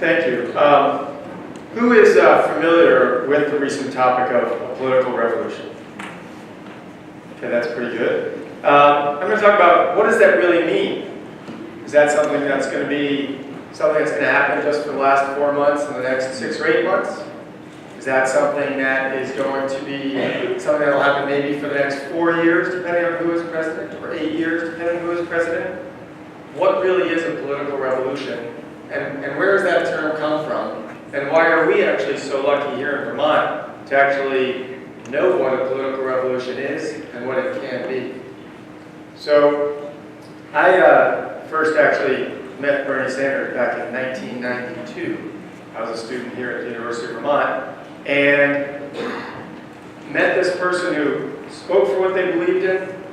Thank you. Who is familiar with the recent topic of a political revolution? Okay, that's pretty good. I'm going to talk about what does that really mean? Is that something that's going to happen just for the last 4 months and the next 6 or 8 months? Is that something that is going to be something that will happen maybe for the next 4 years, depending on who is president, or 8 years, depending on who is president? What really is a political revolution? And where does that term come from? And why are we actually so lucky here in Vermont to actually know what a political revolution is and what it can be? So I first actually met Bernie Sanders back in 1992. I was a student here at the University of Vermont and met this person who spoke for what they believed in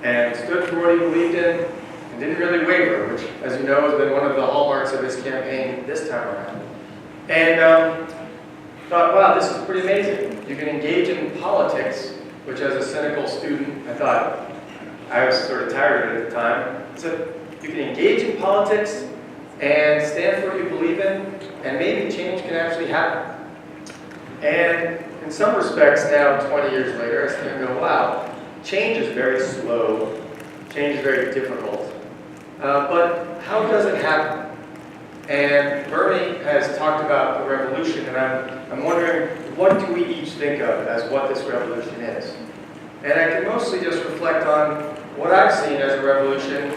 and stood for what he believed in and didn't really waver, which, as you know, has been one of the hallmarks of his campaign this time around. And thought, wow, this is pretty amazing. You can engage in politics, which as a cynical student, I thought, I was sort of tired of it at the time. So you can engage in politics and stand for what you believe in, and maybe change can actually happen. And in some respects now, 20 years later, I stand and go, wow, change is very slow, change is very difficult. But how does it happen? And Bernie has talked about the revolution, and I'm wondering, what do we each think of as what this revolution is? And I can mostly just reflect on what I've seen as a revolution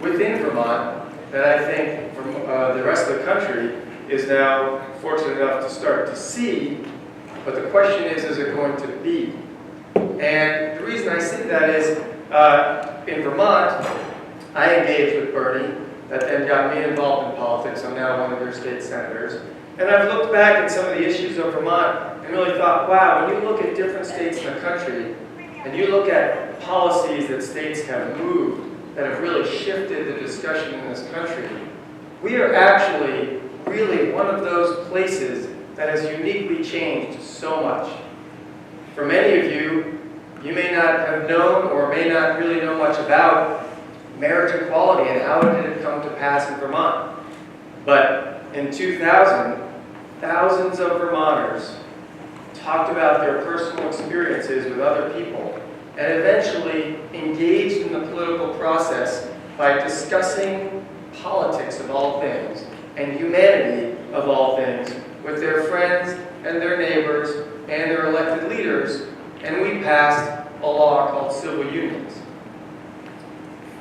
within Vermont that I think from the rest of the country is now fortunate enough to start to see, but the question is it going to be? And the reason I say that is, in Vermont, I engaged with Bernie, that then got me involved in politics. I'm now one of your state senators. And I've looked back at some of the issues of Vermont and really thought, wow, when you look at different states in the country, and you look at policies that states have moved, that have really shifted the discussion in this country, we are actually really one of those places that has uniquely changed so much. For many of you, you may not have known or may not really know much about marriage equality and how it did come to pass in Vermont. But in 2000, thousands of Vermonters talked about their personal experiences with other people and eventually engaged in the political process by discussing politics of all things and humanity of all things with their friends and their neighbors and their elected leaders, and we passed a law called civil unions.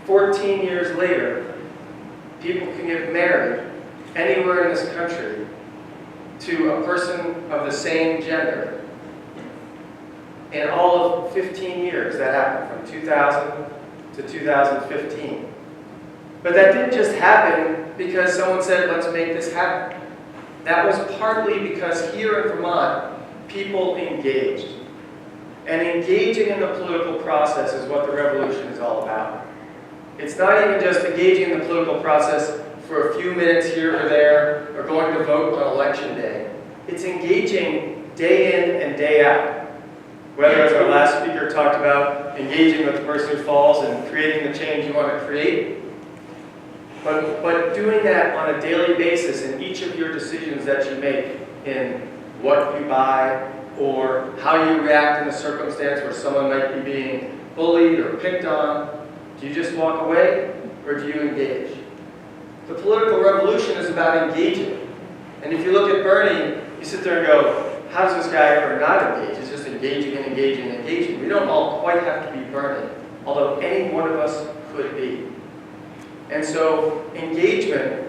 14 years later, people can get married anywhere in this country to a person of the same gender. In all of 15 years, that happened from 2000 to 2015. But that didn't just happen because someone said, let's make this happen. That was partly because here in Vermont, people engaged. And engaging in the political process is what the revolution is all about. It's not even just engaging in the political process for a few minutes here or there, or going to vote on election day. It's engaging day in and day out. Whether, as our last speaker talked about, engaging with the person who falls and creating the change you want to create, but doing that on a daily basis in each of your decisions that you make, in what you buy, or how you react in a circumstance where someone might be being bullied or picked on. Do you just walk away, or do you engage? The political revolution is about engaging. And if you look at Bernie, you sit there and go, how does this guy ever not engage? It's just engaging and engaging and engaging. We don't all quite have to be Bernie, although any one of us could be. And so engagement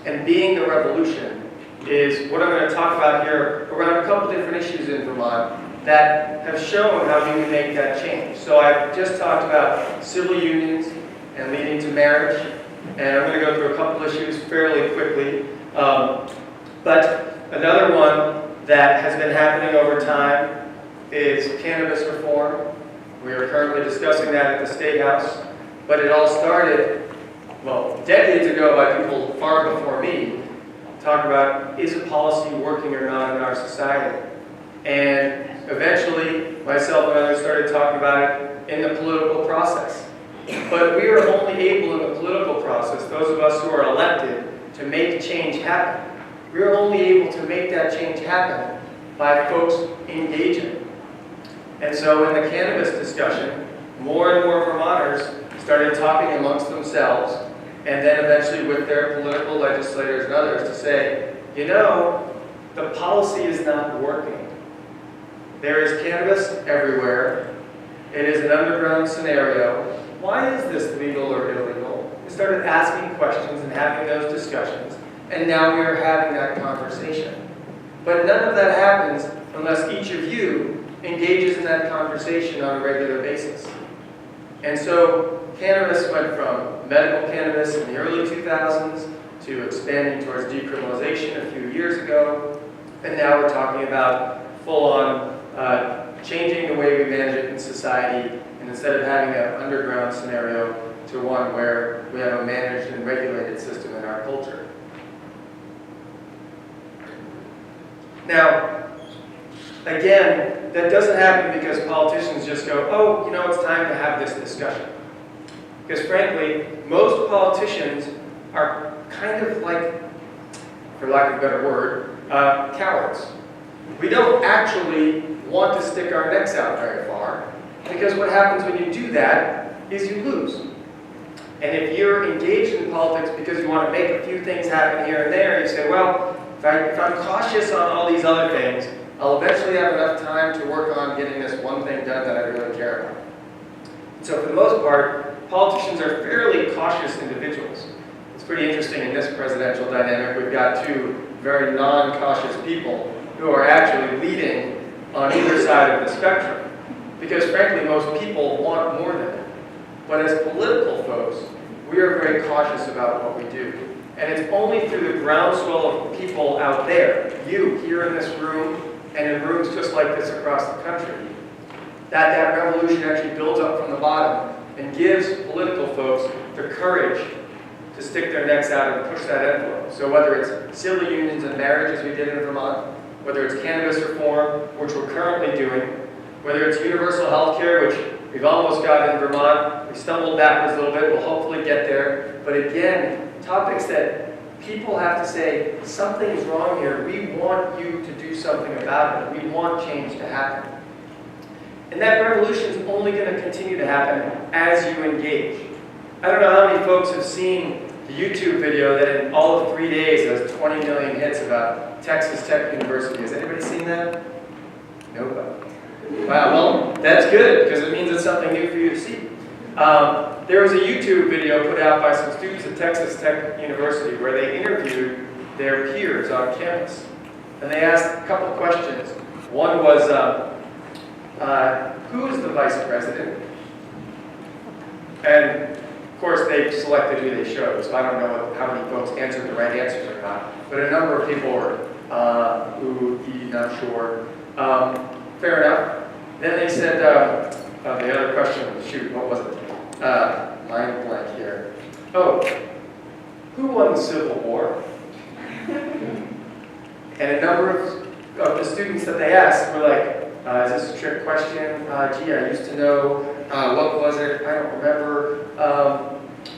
and being the revolution is what I'm going to talk about here around a couple different issues in Vermont that have shown how you can make that change. So I've just talked about civil unions and leading to marriage, and I'm going to go through a couple issues fairly quickly. But another one that has been happening over time is cannabis reform. We are currently discussing that at the State House, but it all started, well, decades ago by people far before me, talking about, is a policy working or not in our society? And eventually, myself and others started talking about it in the political process. But we are only able in the political process, those of us who are elected, to make change happen we're only able to make that change happen by folks engaging. And so in the cannabis discussion, more and more Vermonters started talking amongst themselves, and then eventually with their political legislators and others to say, you know, the policy is not working. There is cannabis everywhere. It is an underground scenario. Why is this legal or illegal? We started asking questions and having those discussions, and now we are having that conversation. But none of that happens unless each of you engages in that conversation on a regular basis. And so cannabis went from medical cannabis in the early 2000s to expanding towards decriminalization a few years ago, and now we're talking about full-on changing the way we manage it in society, and instead of having an underground scenario, to one where we have a managed and regulated system in our culture. Now, again, that doesn't happen because politicians just go, oh, you know, it's time to have this discussion. Because frankly, most politicians are kind of like, for lack of a better word, cowards. We don't actually want to stick our necks out very far, because what happens when you do that is you lose. And if you're engaged in politics because you want to make a few things happen here and there, you say, well, if I'm cautious on all these other things, I'll eventually have enough time to work on getting this one thing done that I really care about. So for the most part, politicians are fairly cautious individuals. It's pretty interesting in this presidential dynamic, we've got two very non-cautious people who are actually leading on either side of the spectrum. Because frankly, most people want more than it. But as political folks, we are very cautious about what we do. And it's only through the groundswell of people out there, you here in this room, and in rooms just like this across the country, that that revolution actually builds up from the bottom and gives political folks the courage to stick their necks out and push that envelope. So whether it's civil unions and marriage, as we did in Vermont, whether it's cannabis reform, which we're currently doing, whether it's universal health care, which we've almost got in Vermont, we stumbled backwards a little bit, we'll hopefully get there. But again, topics that people have to say, something's wrong here, we want you to do something about it, we want change to happen. And that revolution is only going to continue to happen as you engage. I don't know how many folks have seen the YouTube video that in all of 3 days has 20 million hits about Texas Tech University. Has anybody seen that? Nobody. Wow, well, that's good, because it means it's something new for you to see. There was a YouTube video put out by some students at Texas Tech University where they interviewed their peers on campus. And they asked a couple questions. One was, who is the vice president? And of course, they selected who they showed, so I don't know how many folks answered the right answers or not. But a number of people were, not sure. Fair enough. Then they said, the other question, shoot, what was it? Mind blank here. Oh, who won the Civil War? And a number of the students that they asked were like, is this a trick question? Gee, I used to know. What was it? I don't remember.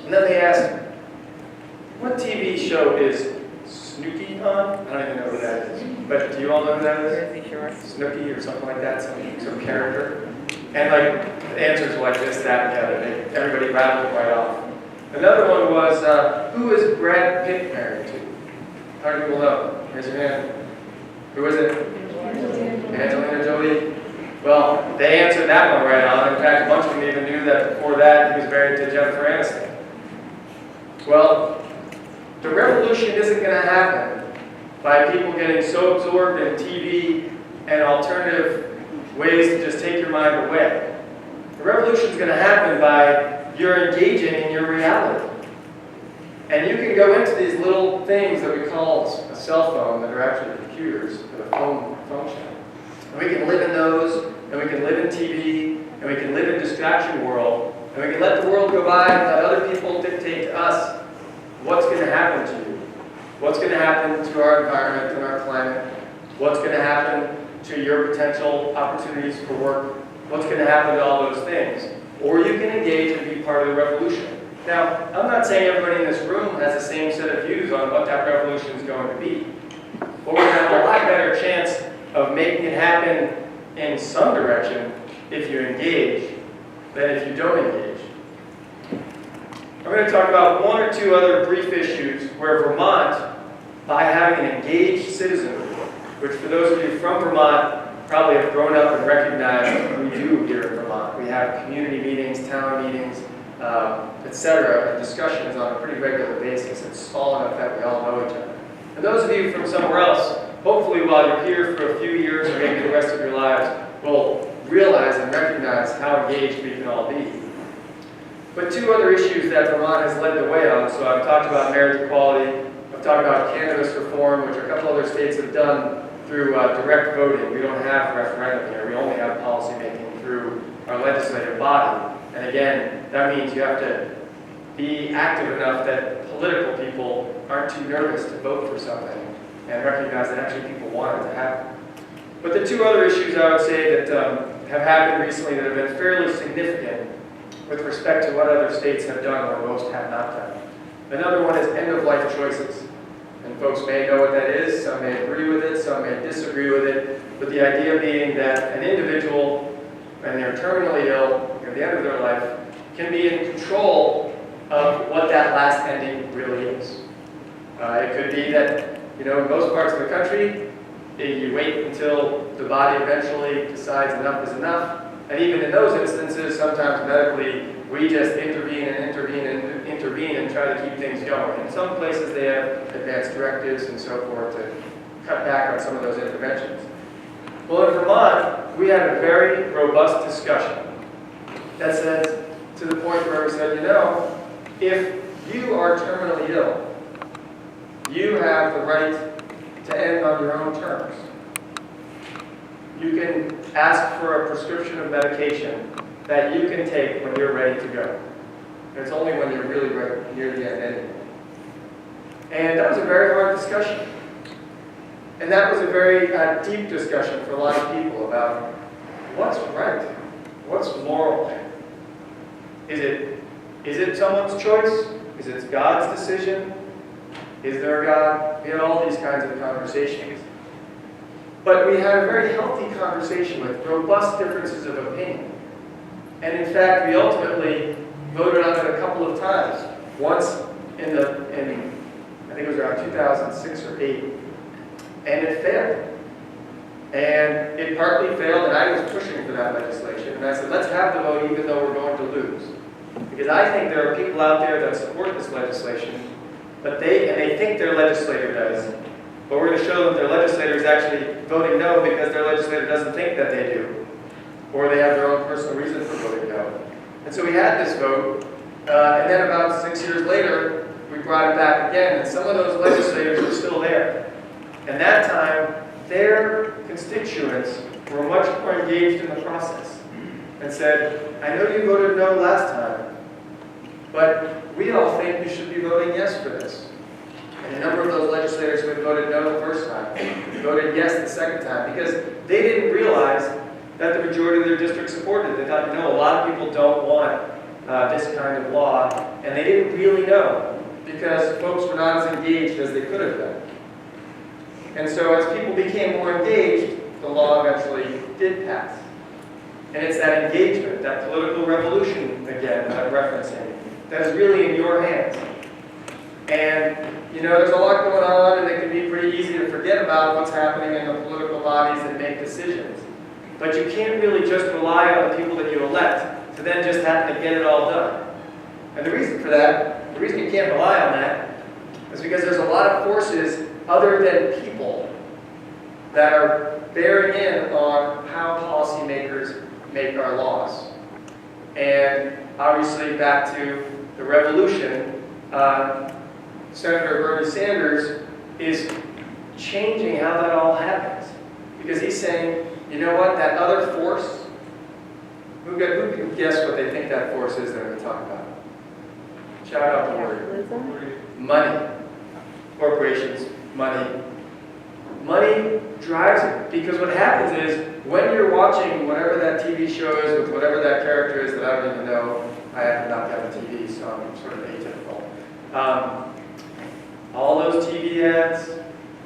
And then they asked, what TV show is Snooki on? I don't even know who that is. But do you all know who that is? Snooki or something like that, some character. And like, the answers were like this, that, and the other. Everybody rattled right off. Another one was, who is Brad Pitt married to? How do people know? Raise your hand. Who is it? Angelina Jolie. Well, they answered that one right on. In fact, a bunch of them even knew that before that he was married to Jennifer Aniston. Well, the revolution isn't going to happen by people getting so absorbed in TV and alternative ways to just take your mind away. The revolution is going to happen by your engaging in your reality. And you can go into these little things that we call a cell phone that are actually computers that a phone function. And we can live in those, and we can live in TV, and we can live in distraction world, and we can let the world go by and let other people dictate to us what's going to happen to you, what's going to happen to our environment and our climate, what's going to happen to your potential opportunities for work, what's going to happen to all those things. Or you can engage and be part of the revolution. Now, I'm not saying everybody in this room has the same set of views on what that revolution is going to be. better chance of making it happen in some direction if you engage than if you don't engage. I'm going to talk about one or two other brief issues where Vermont, by having an engaged citizenry, which for those of you from Vermont probably have grown up and recognized what we do here in Vermont. We have community meetings, town meetings, etc., and discussions on a pretty regular basis. It's small enough that we all know each other. And those of you from somewhere else, hopefully while you're here for a few years or maybe the rest of your lives, will realize and recognize how engaged we can all be. But two other issues that Vermont has led the way on, so I've talked about marriage equality, I've talked about cannabis reform, which a couple other states have done through direct voting. We don't have referendum here, we only have policy making through our legislative body. And again, that means you have to be active enough that political people aren't too nervous to vote for something and recognize that actually people want it to happen. But the two other issues I would say that have happened recently that have been fairly significant with respect to what other states have done or most have not done. Another one is end-of-life choices. And folks may know what that is, some may agree with it, some may disagree with it, but the idea being that an individual, when they're terminally ill, at the end of their life, can be in control of what that last ending really is. It could be that, in most parts of the country, you wait until the body eventually decides enough is enough, and even in those instances, sometimes medically, we just intervene and try to keep things going. In some places, they have advanced directives and so forth to cut back on some of those interventions. Well, in Vermont, we had a very robust discussion that says, to the point where we said, if you are terminally ill, you have the right to end on your own terms. You can ask for a prescription of medication that you can take when you're ready to go. And it's only when you're really right near the end anyway. And that was a very hard discussion. And that was a very deep discussion for a lot of people about what's right, what's moral. Is it someone's choice? Is it God's decision? Is there a God? We had all these kinds of conversations. But we had a very healthy conversation with robust differences of opinion. And in fact, we ultimately voted on it a couple of times. Once in I think it was around 2006 or 8, and it failed. And it partly failed, and I was pushing for that legislation. And I said, let's have the vote even though we're going to lose. Because I think there are people out there that support this legislation, but they think their legislator does. But we're going to show them their legislator is actually voting no because their legislator doesn't think that they do. Or they have their own personal reason for voting no. And so we had this vote, and then about 6 years later, we brought it back again, and some of those legislators were still there. And that time, their constituents were much more engaged in the process and said, I know you voted no last time, but we all think you should be voting yes for this. And a number of those legislators who had voted no the first time voted yes the second time because they didn't realize that the majority of their district supported it. They thought, a lot of people don't want this kind of law, and they didn't really know because folks were not as engaged as they could have been. And so as people became more engaged, the law eventually did pass. And it's that engagement, that political revolution, again, that I'm referencing, that is really in your hands. And, there's a lot going on, and it can be pretty easy to forget about what's happening in the political bodies that make decisions. But you can't really just rely on the people that you elect to then just happen to get it all done. And the reason for that, the reason you can't rely on that, is because there's a lot of forces other than people that are bearing in on how policymakers make our laws. And obviously back to the revolution, Senator Bernie Sanders is changing how that all happens. Because he's saying, you know what, that other force, who can guess what they think that force is that we're going to talk about? Shout out the word. Money. Corporations, money. Money drives it. Because what happens is, when you're watching whatever that TV show is with whatever that character is that I don't even know, I happen not to have a TV, so I'm sort of atypical. All those TV ads,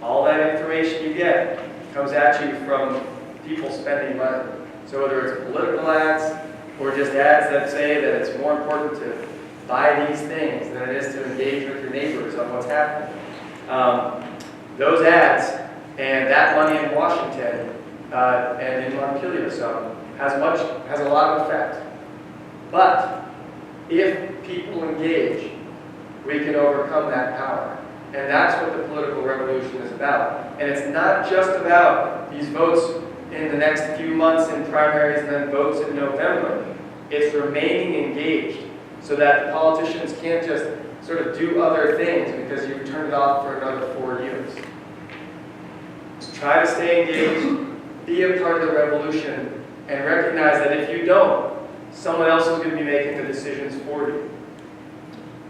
all that information you get, comes at you from people spending money. So whether it's political ads or just ads that say that it's more important to buy these things than it is to engage with your neighbors on what's happening. Those ads and that money in Washington and in Montpelier some has a lot of effect. But if people engage, we can overcome that power. And that's what the political revolution is about. And it's not just about these votes in the next few months in primaries and then votes in November. It's remaining engaged so that the politicians can't just sort of do other things because you've turned it off for another 4 years. Just try to stay engaged, be a part of the revolution, and recognize that if you don't, someone else is going to be making the decisions for you.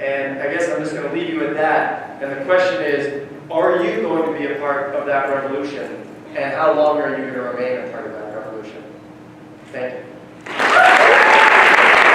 And I guess I'm just going to leave you with that. And the question is, are you going to be a part of that revolution? And how long are you going to remain a part of that revolution? Thank you.